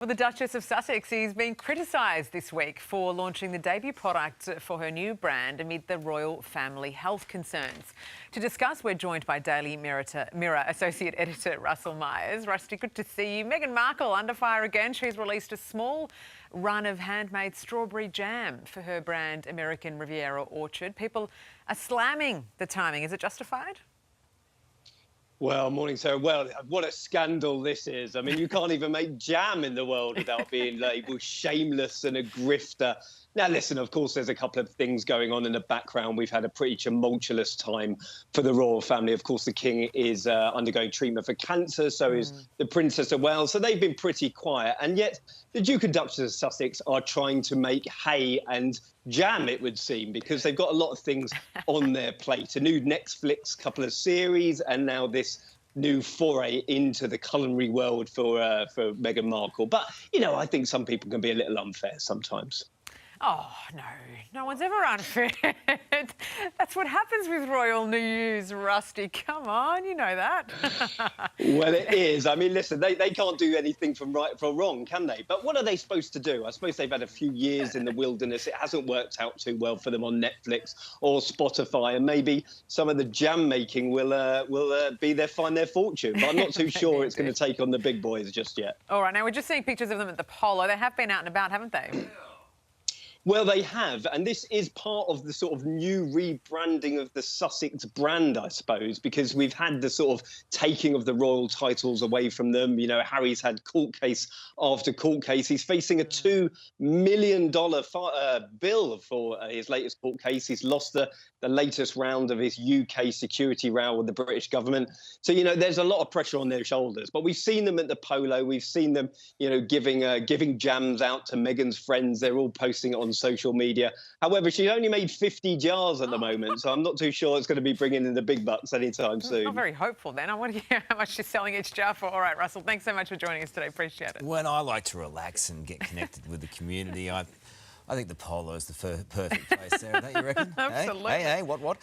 Well, the Duchess of Sussex is being criticised this week for launching the debut product for her new brand amid the royal family health concerns. To discuss, we're joined by Daily Mirror Associate Editor Russell Myers. Rusty, good to see you. Meghan Markle under fire again. She's released a small run of handmade strawberry jam for her brand American Riviera Orchard. People are slamming the timing. Is it justified? Well, morning, Sarah. Well, what a scandal this is. I mean, you can't even make jam in the world without being labelled shameless and a grifter. Now, listen, of course, there's a couple of things going on in the background. We've had a pretty tumultuous time for the royal family. Of course, the king is undergoing treatment for cancer, so is the Princess of Wales. So they've been pretty quiet. And yet the Duke and Duchess of Sussex are trying to make hay and jam, it would seem, because they've got a lot of things on their plate. A new Netflix couple of series, and now this new foray into the culinary world for Meghan Markle. But, you know, I think some people can be a little unfair sometimes. Oh, no one's ever unfair. That's what happens with royal news, Rusty. Come on, you know that. Well, it is. I mean, listen, they can't do anything from right or wrong, can they? But what are they supposed to do? I suppose they've had a few years in the wilderness. It hasn't worked out too well for them on Netflix or Spotify, and maybe some of the jam making will find their fortune. But I'm not too sure it's going to take on the big boys just yet. All right, now we're just seeing pictures of them at the polo. They have been out and about, haven't they? Well, they have, and this is part of the sort of new rebranding of the Sussex brand, I suppose, because we've had the sort of taking of the royal titles away from them. You know, Harry's had court case after court case. He's facing a $2 million bill for his latest court case. He's lost the latest round of his UK security row with the British government. So, you know, there's a lot of pressure on their shoulders. But we've seen them at the polo. We've seen them, you know, giving jams out to Meghan's friends. They're all posting it on social media. However, she's only made 50 jars at the moment, so I'm not too sure it's going to be bringing in the big bucks anytime soon. Not very hopeful then. I want to hear how much she's selling each jar for. All right, Russell, thanks so much for joining us today. Appreciate it. When I like to relax and get connected with the community, I think the polo is the perfect place, Sarah, don't you reckon? Absolutely. Hey, what?